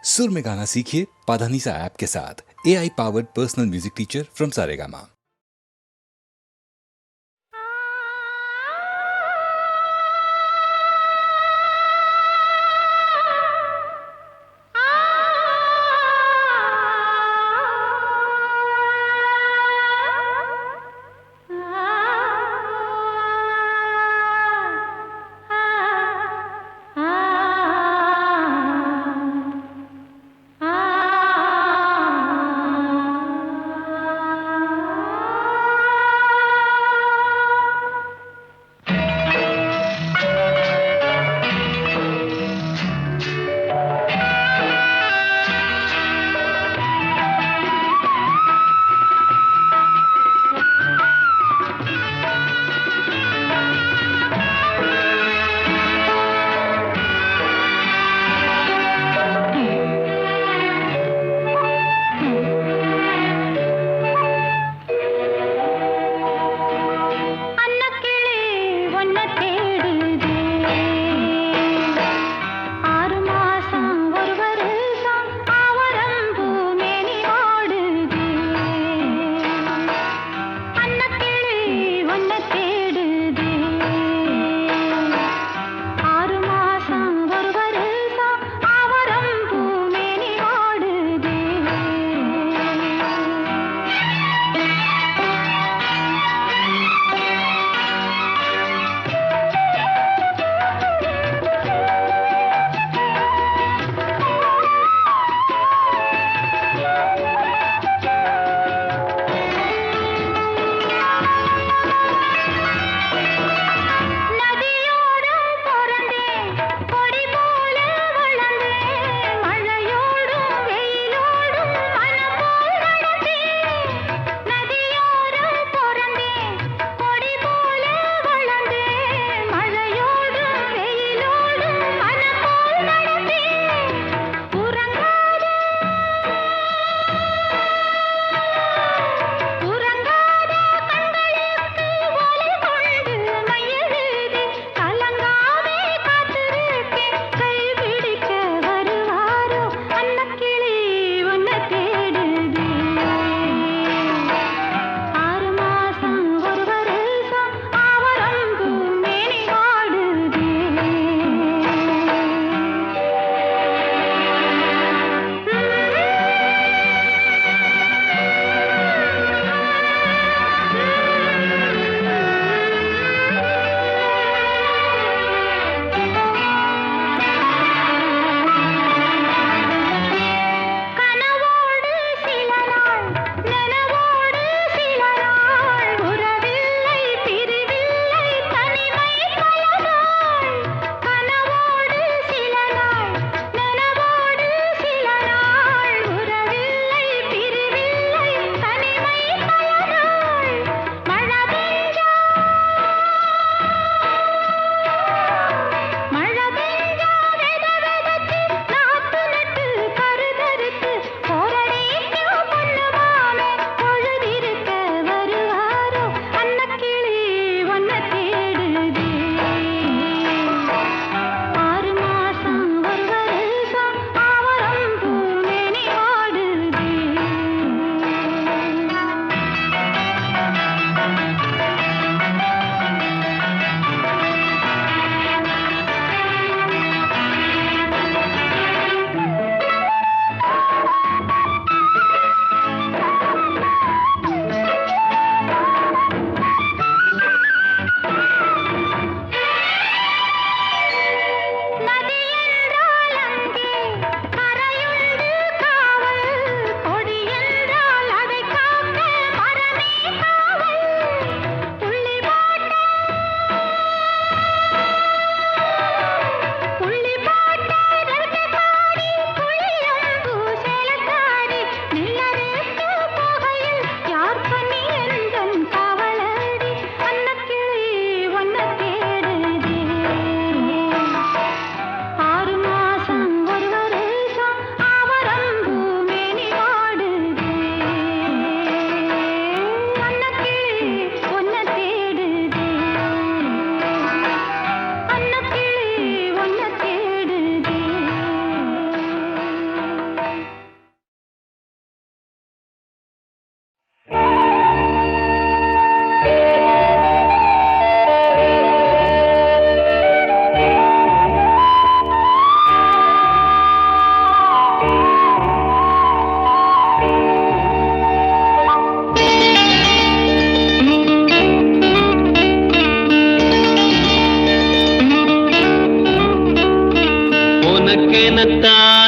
सुर में गाना सीखिए पाधानीसा ऐप के साथ। AI powered personal music teacher from Saregama.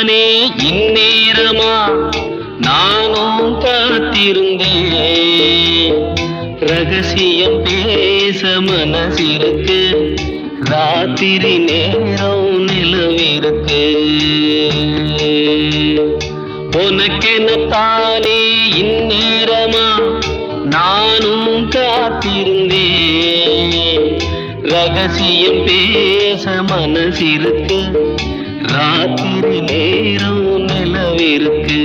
எனக்குத்தானே இந்நேரமா நானும் காத்திருந்தேன். ரகசியம் பேச மனசிருக்கு, ராத்திரி நேரம் நிலவிருக்கு. உனக்கெனத்தானே இந்நேரமா நானும் காத்திருந்தேன். ரகசியம் பேச மனசிருக்கு, ராத்திரி நேரம் நிலவிருக்கு.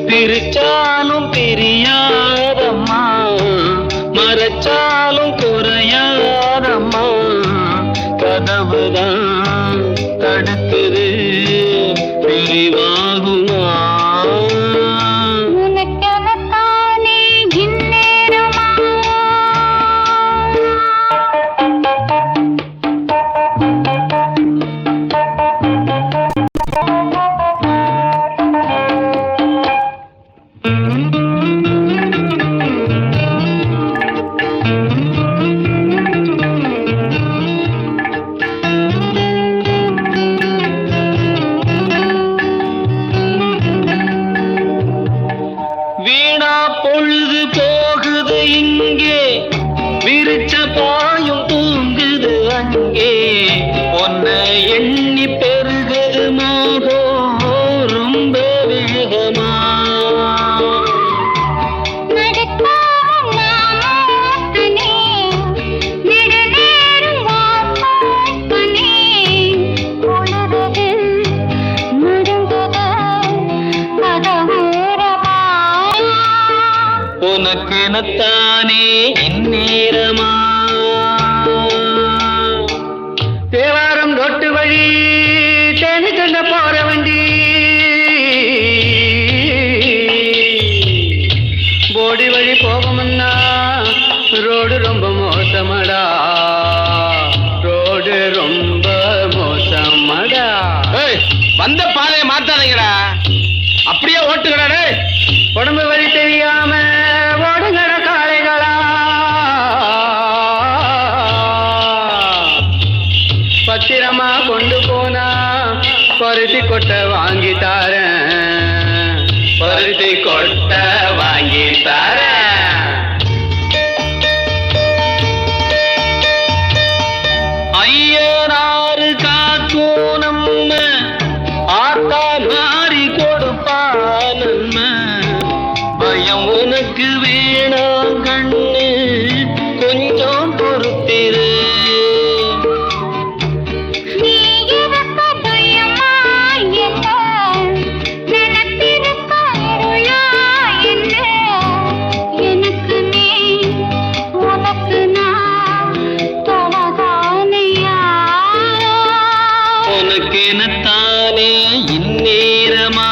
பிரிச்சாலும் பிரியாதம்மா, மறைச்சாலும் குறையாதம்மா. கதவுதான் தடுக்குது, பிரிவாகுமா? உனக்கெனத்தானே இந்நேரமா வீணா பொழுது போகுது இங்கே, விரிச்ச பாயும் தூங்குது அங்கே. பொன்னை எண்ணி பெருகுது மோகம் ரொம்ப வேகமா. உனக்கெனத்தானே இந்நேரமா தேவாரம் தொட்டு வழி தேனி கண்ட போற வண்டி. போடி வழி போகமுன்னா ரோடு ரொம்ப மோசமடா, ரோடு ரொம்ப மோசமடா. வந்த பாதையை மாத்தாதீங்கடா, அப்படியே ஓட்டுக்கடா. உடம்பு வழி தெரியாம ஓடுங்கட காளைகளா. பத்திரமா கொண்டு போனா பருத்தி கொட்டை வாங்கி தாரேன், பருத்தி கொட்டை வாங்கி தாரேன். ஐயனாறு காக்கும் நம்ம ஆத்தா மாறி கொடுப்பா நம்ம. பயம் உனக்கு வேணாம் கண்ணு, கொஞ்சம் பொறுத்திரு. உனக்கெனத்தானே இந்நேரமா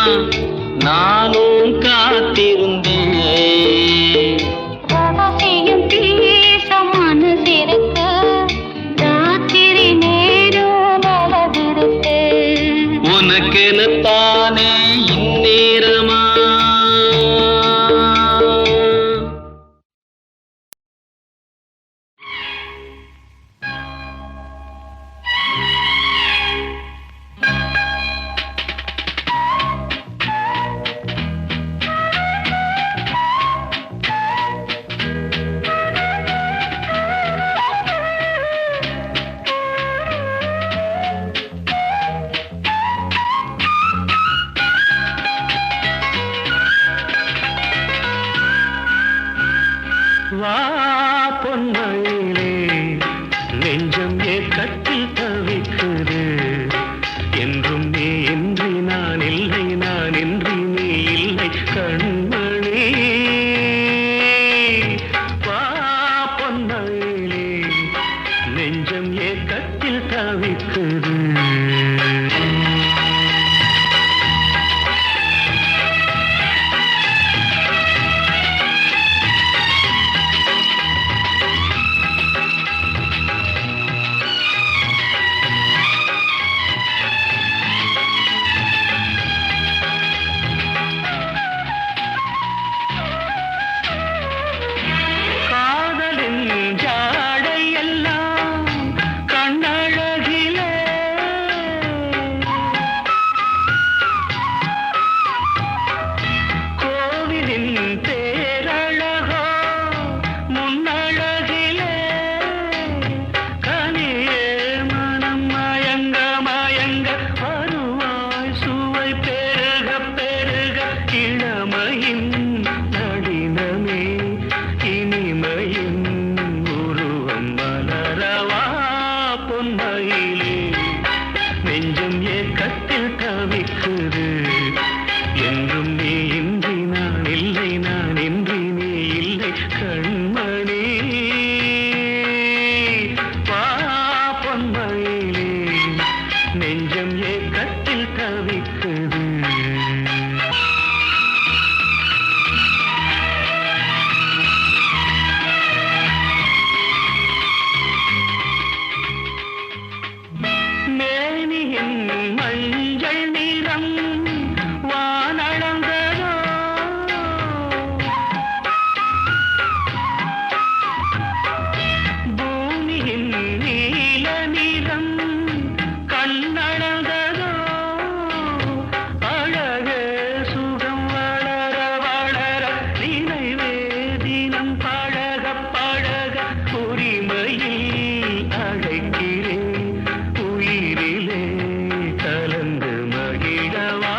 நானும் காத்திருந்தேன். ரகசியம் பேச மனசிருக்கு, ராத்திரி நேரம் நிலவிருக்கு. உனக்கெனத்தானே இந்நேரமா. நெஞ்சம் ஏக்கத்தில் தவிக்குது. என்றும் நீ இன்றி நான் இல்லை, நான் இன்றி நீ இல்லை கண்மணி. வா பொன்மயிலே, நெஞ்சம் ஏக்கத்தில் தவிக்குது. மேனியின் மஞ்சள் நிறம் வானளந்ததோ, பூமியின் நீல நிறம் கண்ணளந்ததோ, அழகே சுகம் வளர வளர நினைவே தினம் பழக பழக உரிமையில் அழைக்கிறேன். உயிரிலே கலந்து மகிழவா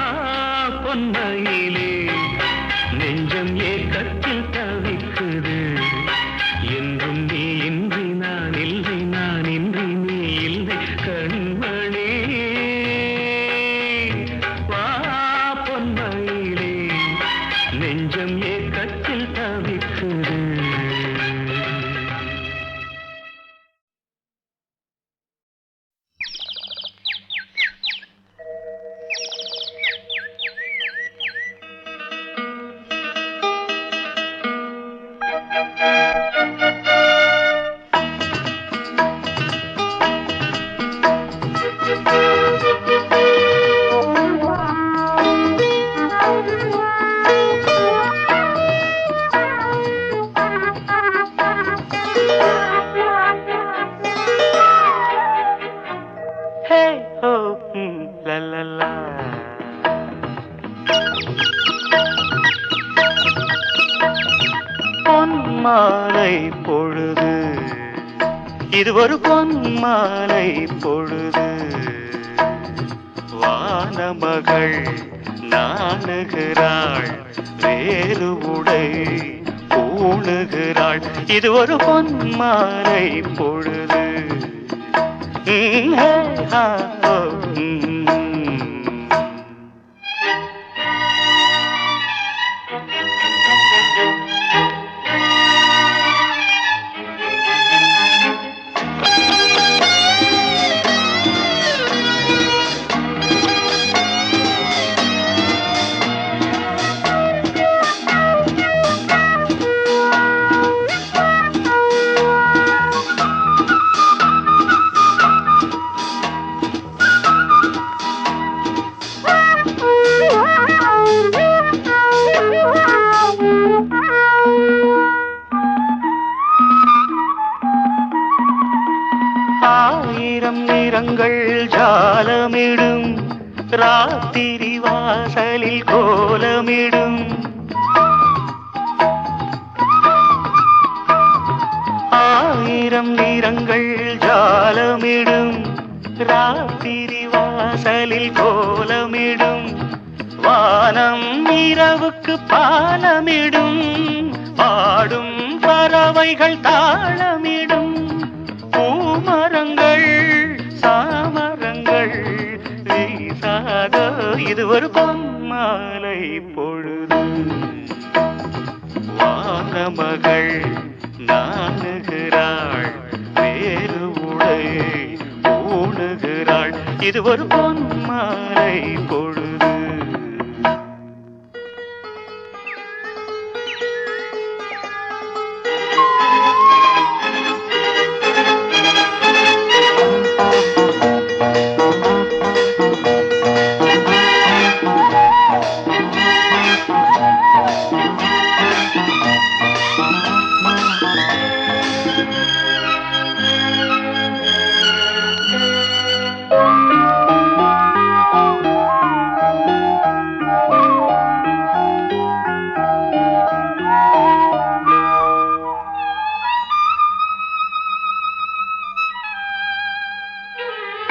பொன்மையிலே, நெஞ்சம் ஏக்கத்தில் தவிக்குது. என்றும் நீ இன்றி நான் இல்லை, நான் இன்றி நீ இல்லை கண்மணி. வா பொன்மையிலே, நெஞ்சம் ஏக்கத்தில் தவிக்குது. Hey ho, la la la. பொன்மாலை பொழுது, இது ஒரு பொன்மாலை பொழுது. வானமகள் நாணுகிறாள், வேறு உடை பூணுகிறாள். இது ஒரு பொன்மாலை பொழுது. ஆயிரம் நிறங்கள் ஜாலமிடும், ராத்திரி வாசலில் கோலமிடும். ஆயிரம் நிறங்கள் ஜாலமிடும், ராத்திரி வாசலில் கோலமிடும். வானம் இரவுக்கு பாலமிடும், பாடும் பறவைகள் தாளமிடும். பூமரங்கள் சாமரங்கள் வீசாதோ, இது ஒரு பொன்மாலை பொழுது. வானமகள் நாணுகிறாள், வேறு உடை பூணுகிறாள். இது ஒரு பொன்மாலை பொழுது.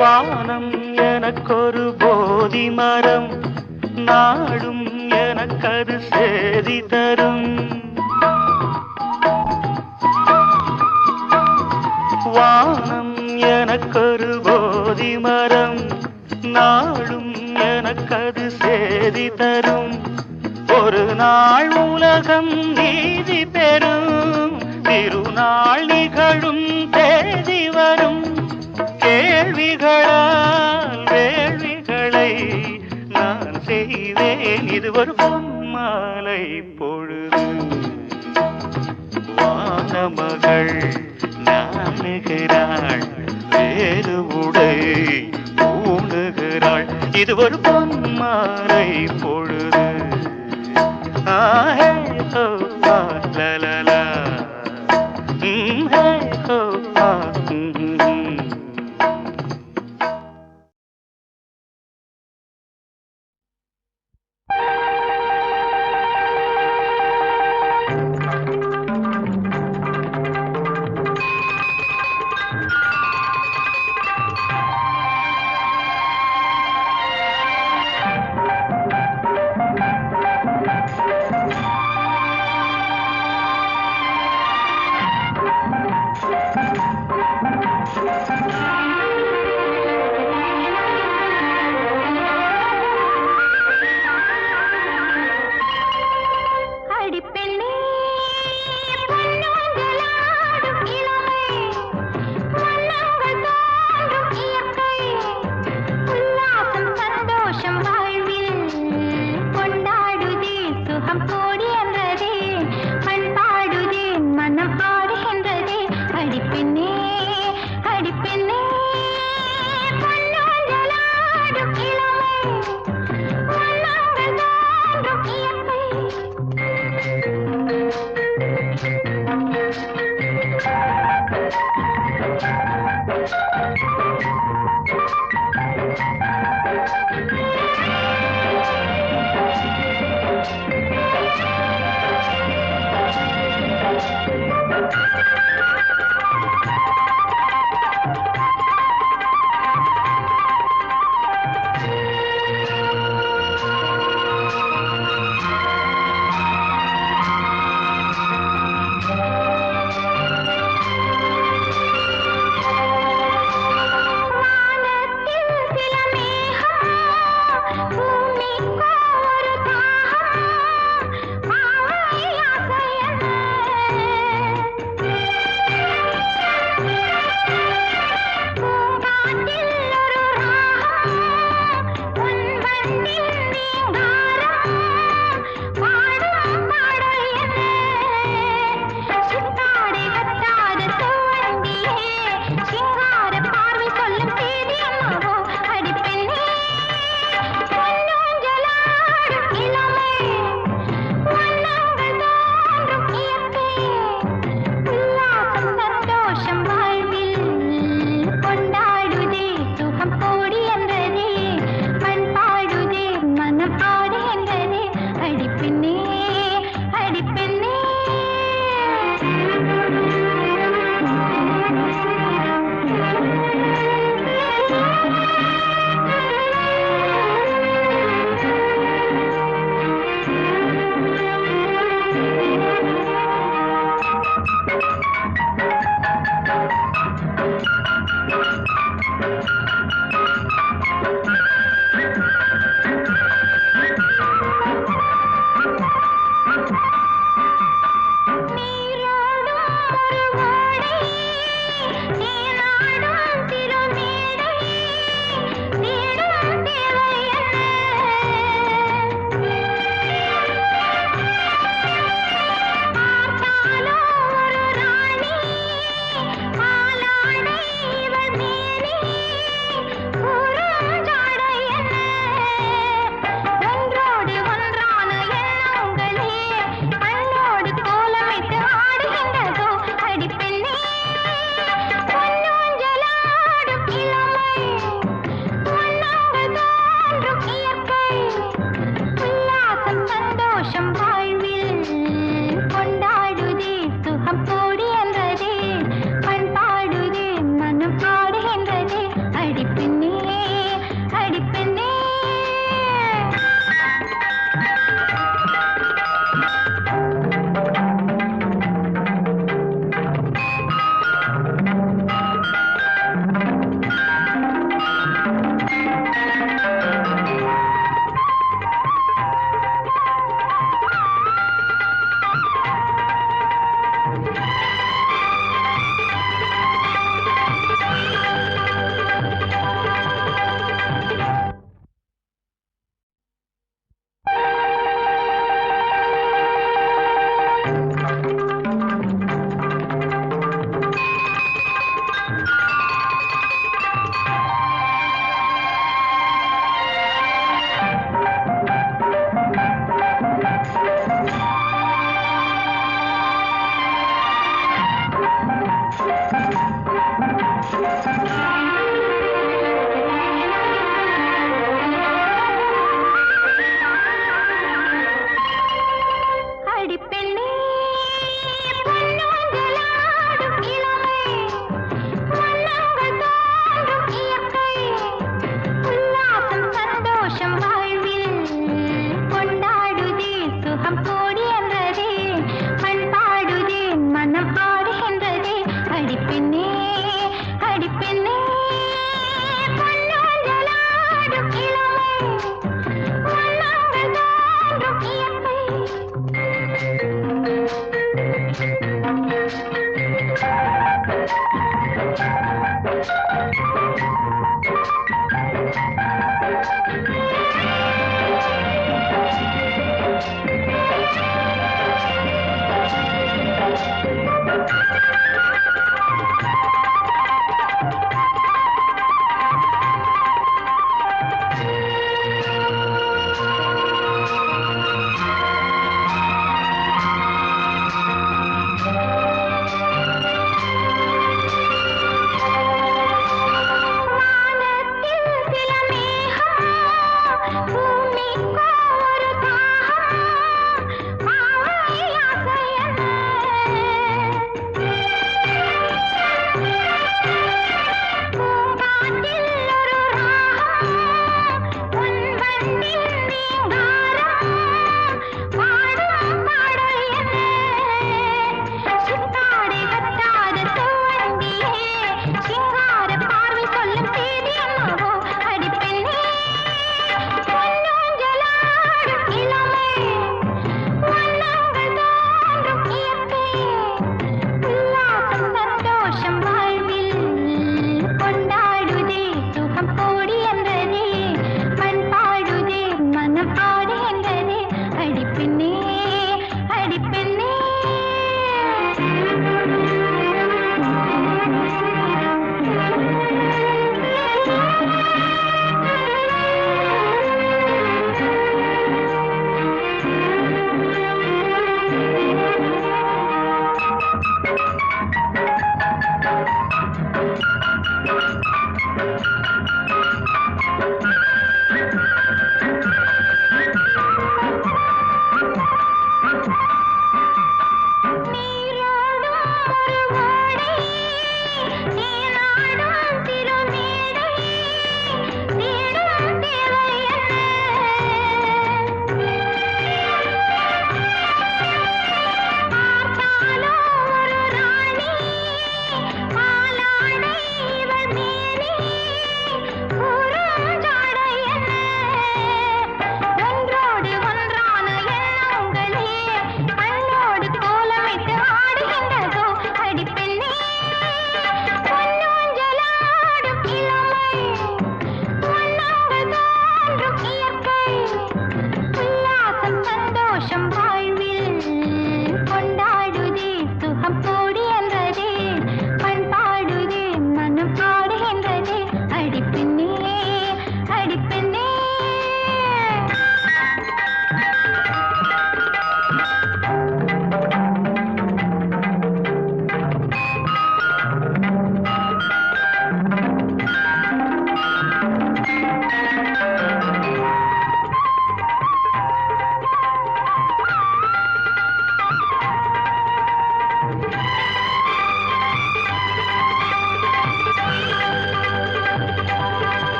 வானம் எனக்கொரு போதி மரம், நாடும் எனக்கது சேதி தரும். வானம் எனக்கொரு போதி மரம், நாளும் எனக்கது சேதி தரும். ஒரு நாள் உலகம் நீதி பெறும். திருநாள் நிகழும் தேதி வரும். கேள்விகளால் வேள்விகளை நான் செய்வேன். இது ஒரு பொன்மாலை பொழுது. வானமகள் நாணுகிறாள், வேறு உடை ஊணுகிறாள். இது ஒரு பொன்மாலை பொழுது. ஆஹே ஹோ ஆ லலலா, ஹே ஹோ ஆ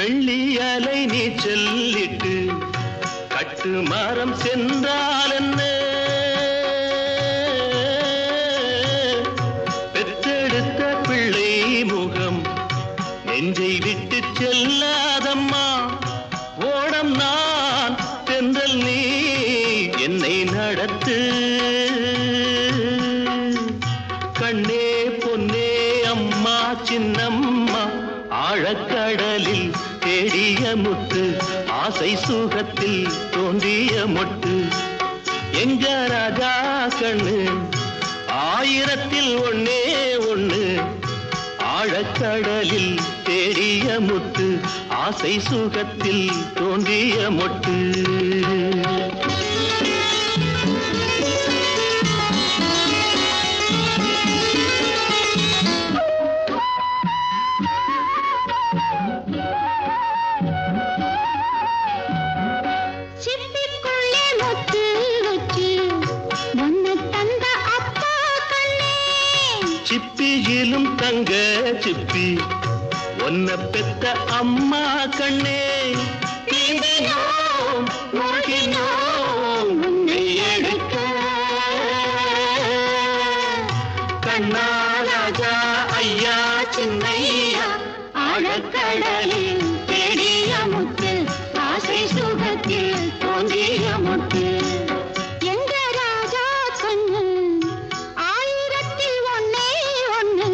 வெள்ளி அலை நீ சொல்லிட்டு கட்டு மரம் சென்றால் என்ன, பெற்றெடுத்த பிள்ளை முகம் நெஞ்சை விட்டு செல்லாதம்மா. ஓடம் நான் தென்றல் நீ என்னை நடத்து. கண்ணே பொன்னே அம்மா சின்னம்மா, ஆழக்கடலில் தேடிய முத்து, ஆசை சுகத்தில் தோன்றிய மொட்டு. எங்க ராஜா கண்ணு ஆயிரத்தில் ஒன்னே ஒண்ணு, ஆழக்கடலில் தேடிய முத்து, ஆசை சுகத்தில் தோன்றிய மொட்டு. சிப்பிக்குள்ளே முத்து வச்சு ஒன்னு தந்த அப்பா கண்ணே, சிப்பியிலும் தங்க சிப்பி ஒன்ன பெத்த அம்மா கண்ணே. நீந்தினோம் மூழ்கினோம் உன்னை எடுக்க, கண்ணா ராஜா ஐயா சின்னையா, ஆழக்கடலில் தேடிய முத்து, ஆசை சுகத்தில் தோன்றிய முத்து. எங்க ராஜா கண்ணு ஆயிரத்தில் ஒன்னே ஒண்ணு,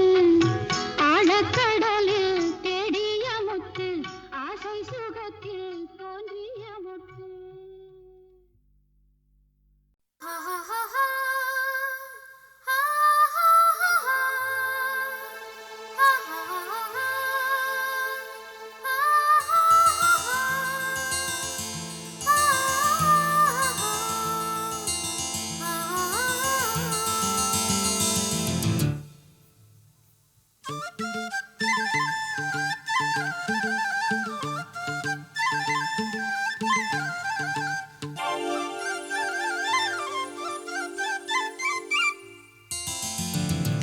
ஆழக்கடலில் தேடிய முத்து, ஆசை சுகத்தில் தோன்றிய முத்து.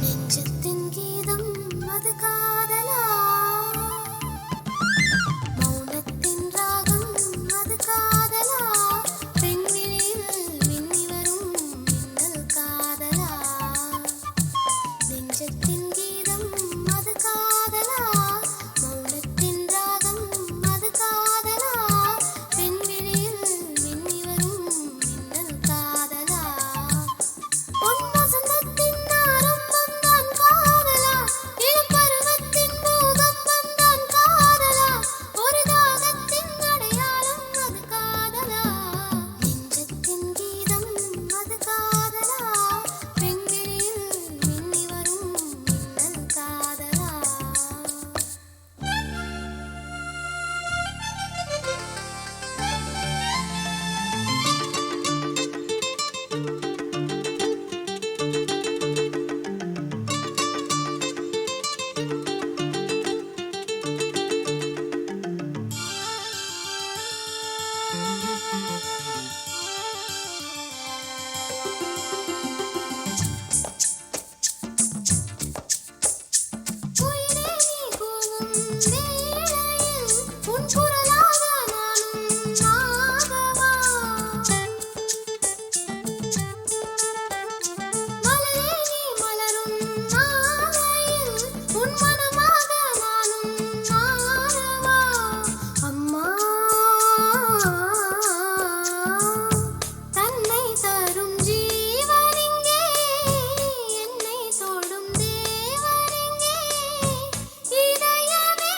நெஞ்சத்தின் கீதம் அது காதலா, மௌனத்தின் ராகம் அது காதலா, பெண்ணில் மின்னி வரும் மின்னல் காதலா. நெஞ்சத்தின் கீதம் அது காதலா, மௌனத்தின் ராகம் அது காதலா, பெண்ணில் மின்னி வரும் மின்னல் காதலா. பொன் வசந்தத்தின் ஆரம்பம் தான் காதலா, இளப்பருவத்தின் பூகம்பம் தான் காதலா, ஒரு தாகத்தின் அடையாளம் அது காதலா. நெஞ்சத்தின் கீதம் அது காதலா, பெண்களில் மின்னி வரும் மின்னல் காதலா. உயிரே நீ கூவும் வேளையில் உன் குரலாக நானும் ஆகவா, மலரே நீ மலரும் நாளையில் உன் மனமாக நானும் மாறவா. அம்மா தன்னை தரும் ஜீவனிங்கே, என்னை தொடும் தேவனிங்கே, இதயமே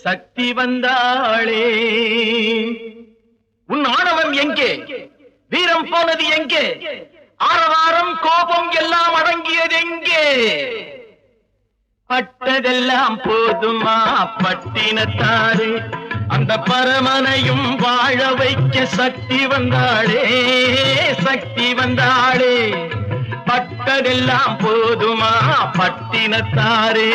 சக்தி வந்தாளே. உன் ஆணவம் எங்கே? வீரம் போனது எங்கே? ஆரவாரம் கோபம் எல்லாம் அடங்கியது எங்கே? பட்டதெல்லாம் போதுமா பட்டினத்தாரே, அந்த பரமனையும் வாழ வைக்க சக்தி வந்தாளே, சக்தி வந்தாளே. பட்டதெல்லாம் போதுமா பட்டினத்தாரே.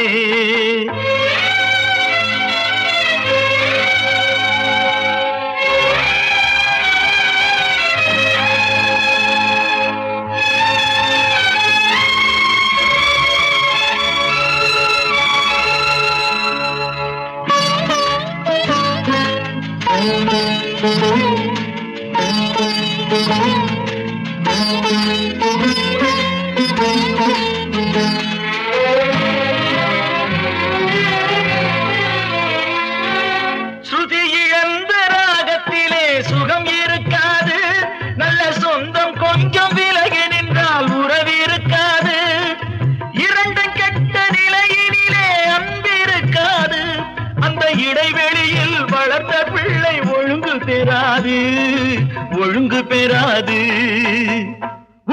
ஸ்ருதி இழந்த ராகத்திலே சுகம் இருக்காது, நல்ல சொந்தம் கொஞ்சம் விலகி நின்றால் உறவு இருக்காது. இரண்டும் கெட்ட நிலையினிலே அன்பு இருக்காது, அந்த இடைவெளியில் வளர்ந்த பிள்ளை ஒழுங்கு பெறாது, ஒழுங்கு பெறாது.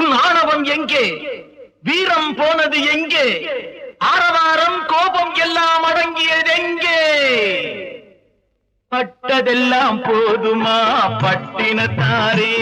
உன் ஆணவம் எங்கே? வீரம் போனது எங்கே? ஆரவாரம் கோபம் எல்லாம் அடங்கியது எங்கே? பட்டதெல்லாம் போதுமா பட்டினத்தாரே.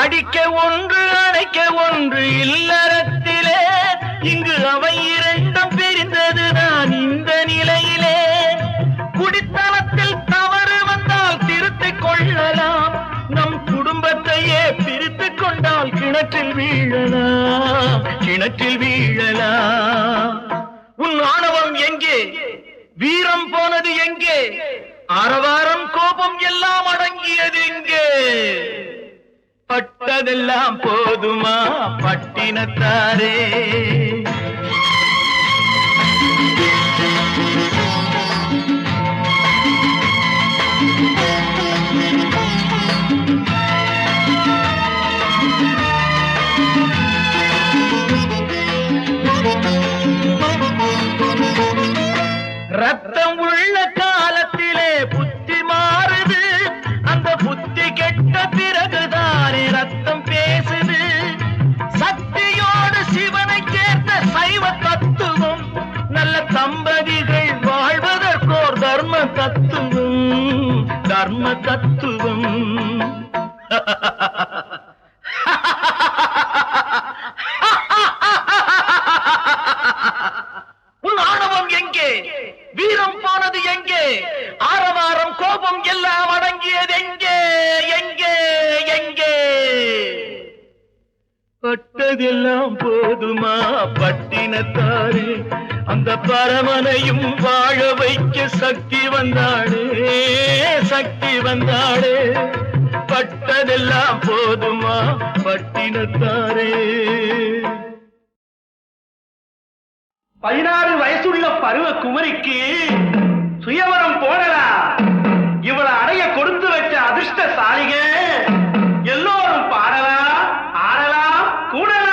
அடிக்க ஒன்று அணைக்க ஒன்று இல்லறத்திலே, இங்கு அவை இரண்டும் பிரிந்ததுதான் இந்த நிலையிலே. குடித்தனத்தில் தவறு வந்தால் திருத்திக் கொள்ளலாம், நம் குடும்பத்தையே பிரித்துக் கொண்டால் கிணற்றில் வீழலாம், கிணற்றில் வீழலாம். உன் ஆணவம் எங்கே? வீரம் போனது எங்கே? ஆரவாரம் கோபம் எல்லாம் அடங்கியது எங்கே? பட்டதெல்லாம் போதுமா பட்டினத்தாரே. ரத்தம் உள்ள காலத்திலே புத்தி மாறுது, அந்த புத்தி கெட்ட பிறகுதானே ரத்தம் பேசுது. சக்தியோடு சிவனை சேர்ந்த சைவ தத்துவம், நல்ல தம்பதிகள் வாழ்வதற்கோர் தர்ம தத்துவம், தர்ம தத்துவம். உன் ஆணவம் எங்கே? வீரம் போனது எங்கே? ஆரவாரம் கோபம் எல்லாம் அடங்கியது எங்கே? எங்கே? எங்கே? பட்டதெல்லாம் போதுமா பட்டினத்தாரே, அந்த பரமனையும் வாழ வைக்க சக்தி வந்தாளே, சக்தி வந்தாளே. பட்டதெல்லாம் போதுமா பட்டினத்தாரே. 16 வயசுள்ள பருவ குமரிக்கு சுயவரம் போடலாம். இவளை அடைய கொடுத்து வச்ச அதிர்ஷ்டசாலிக எல்லோரும் பாடலாம், ஆடலாம், கூடலாம்.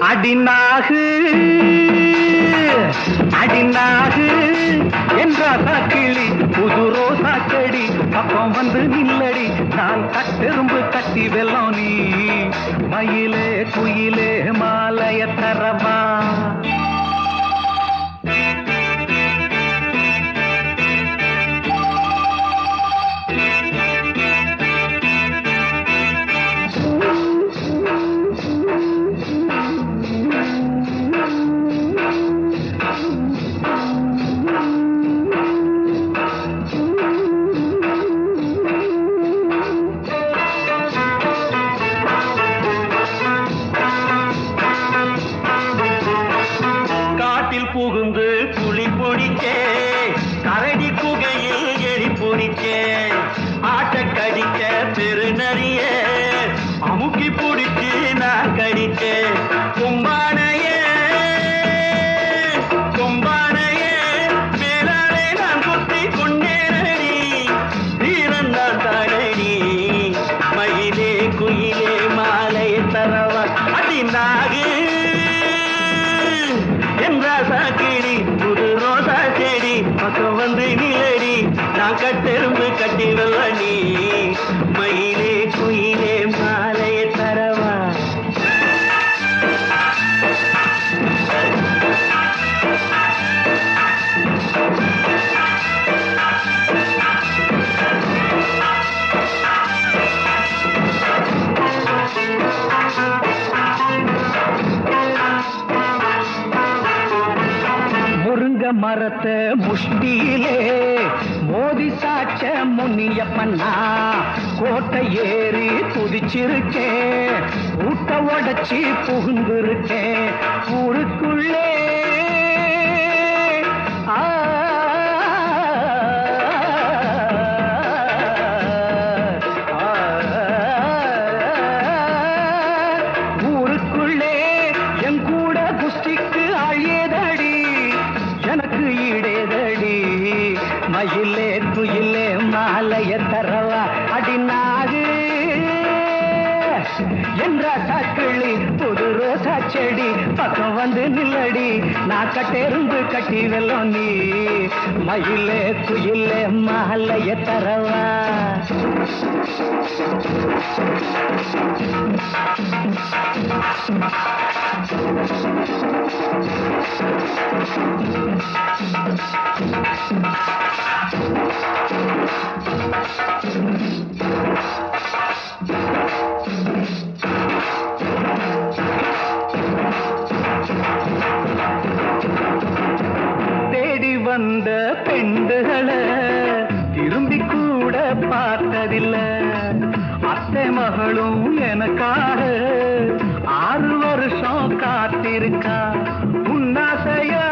அடிநாகு அடிநாகு என்றா கிளி புது ரோசா செடி பக்கம் வந்து நில்லடி, நான் கட்டெரும்பு கட்டி வெல்லம் நீ மயிலே குயிலே மாலைய தரமா. மயிலே குயிலே மாலையை தரவா முருங்க மரத்தை முஷ்டியிலே மோதி சாச்ச முனியப்பண்ணா கோட்டை ஏறி குதிச்சிருக்கேன் ஊட்ட உடச்சி புகுந்திருக்கேன் ஊருக்குள்ளே ஆ ஊருக்குள்ளே என் கூட குஸ்திக்கு ஆழியதடி எனக்கு ஈடேதடி மயிலே குயிலே மாலைய தரவா அடிநாகு என்ற சாக்கிளி புது ரோசா செடி பக்கம் வந்து நில்லடி நான் கட்டெருந்து கட்டி வெல்லம் நீ மயிலே குயிலே மாலைய தரவா தேடி வந்த பெண்டுகளை திரும்பி கூட பார்த்ததில்ல அத்தை மகளும் எனக்காக 6 வருஷம் காத்திருக்கா உன்னாசையா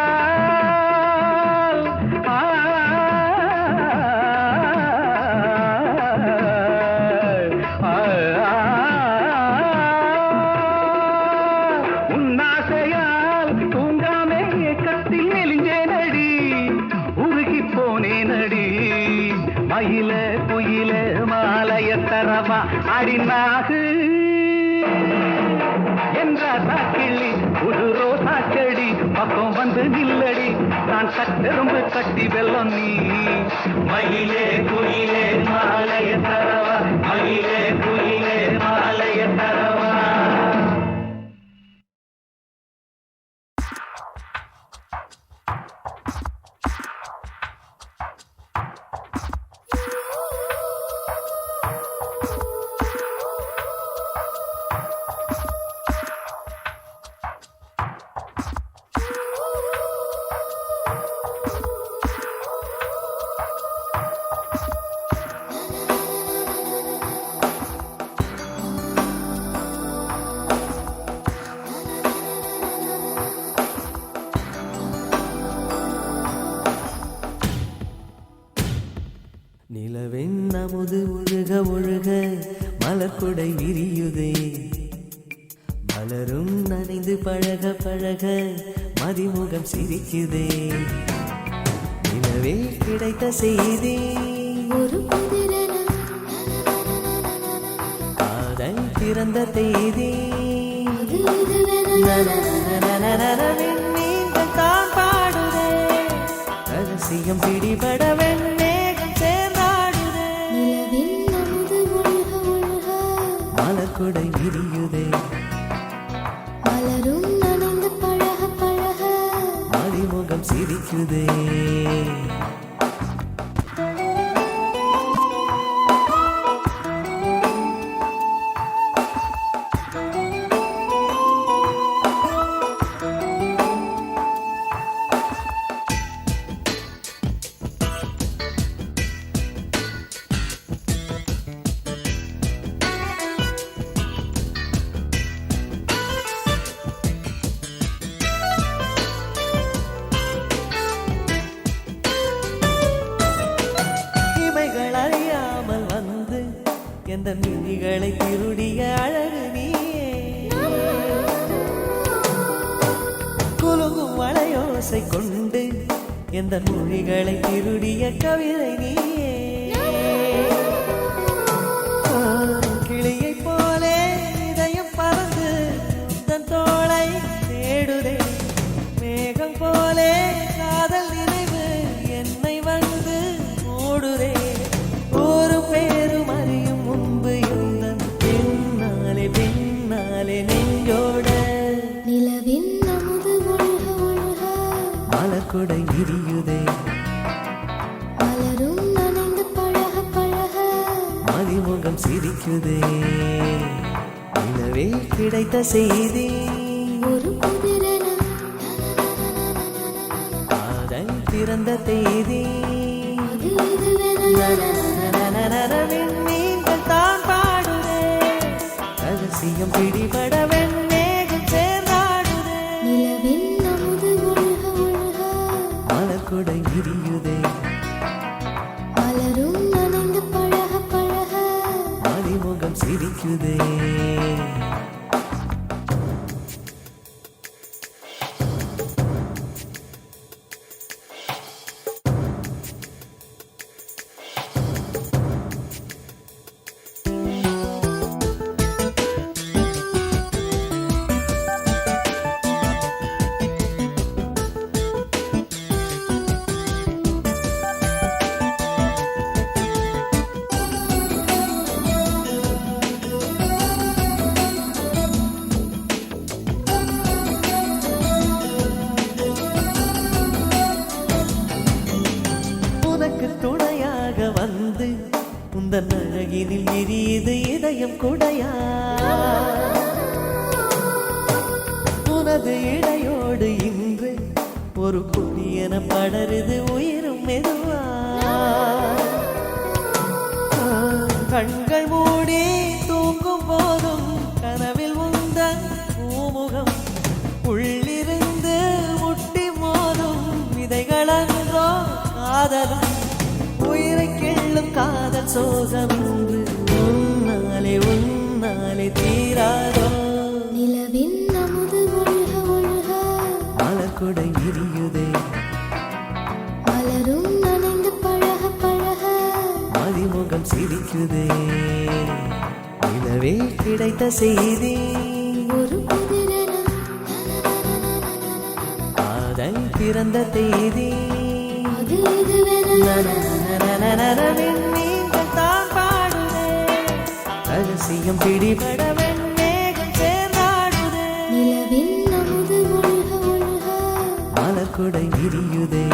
உன்னாசையால் தூங்காமே கத்தில் நெலிஞ்சேனடி உருகி போனேனடி மயில குயில மாலைய தரவா அடிநாகு என்ற சாக்கிள்ளி புது ரோசா செடி பக்கம் வந்து நில்லடி நான் கட்டெரும்பு கட்டி வெல்லம் நீ மயிலே குயிலே மாலைய தரவா மயிலே குயிலே மாலைய தரவா நிலவெண்ணமுது ஒழுக ஒழுக மலர்குடை விரியுதே மலரும் நனைந்து பழக பழக மதிமுகம் சிரிக்குதே நிலவே கிடைத்த செய்தி ஒரு புதிரன காதல் பிறந்த தேதி அது இதுவென நீங்கள் தான் பாடுதே ரகசியம் பிடிபட வெண்ணேகம் சேர்ந்தாடுதே நிலவில் அமுது ஒழுக ஒழுக மலர்குடை விரியுதே மலரும் நனைந்து பழக பழக மதிமுகம் சிரிக்குதே எந்த மிழிகளை திருடிய அழகு நீயே குலுங்கும் வளையோசை கொண்டு எந்த மொழிகளை திருடிய கவிதை நீயே கிளியை போலே இதயம் பறந்து தன் தோளை தேடுதே மேகம் போலே காதல் நினைவு என்னை வந்து மூடுதே ஒரு பேரும் அறியும் மதிமுகம் சிரிக்குதே நிலவே கிடைத்த செய்தி ஒரு குதிரை காதல் பிறந்த தேதி அது இதுவென நீங்கள் தான் பாடுதே ரகசியம் பிடிபட வெண்ணேகம் சேர்ந்தாடுதே நிலவின் அமுது ஒழுக ஒழுக மலர்குடை விரியுதே மலரும் நனைந்து பழக பழக மதிமுகம் சிரிக்குதே உனக்கு துணையாக வந்து உந்தன் அழகினில் எரியுது இதயம் குடையா உனது இடையோடு இன்று ஒரு புதியன படருது உயிரும் மெதுவா கண்கள் மூடி தூங்கும் போதும் கனவில் உந்தன் பூமுகம் உள்ளிருந்து முட்டி மோதும் விதைகளன்றோ காதலும் உயிரை கிள்ளும் காதல் சோகம் என்று உன்னாலே தீராதோ நிலவின் அமுது ஒழுக ஒழுக மலர்குடை விரியுதே மலரும் நனைந்து பழக பழக மதிமுகம் சிரிக்குதே நிலவே கிடைத்த செய்தி ஒரு குதிரை காதல் பிறந்த தேதி அது இதுவென நீங்கள் தான் பாடுதே ரகசியம் பிடிபட வெண்ணேகம் சேர்ந்தாடுதே நிலவின் அமுது ஒழுக ஒழுக மலர்குடை விரியுதே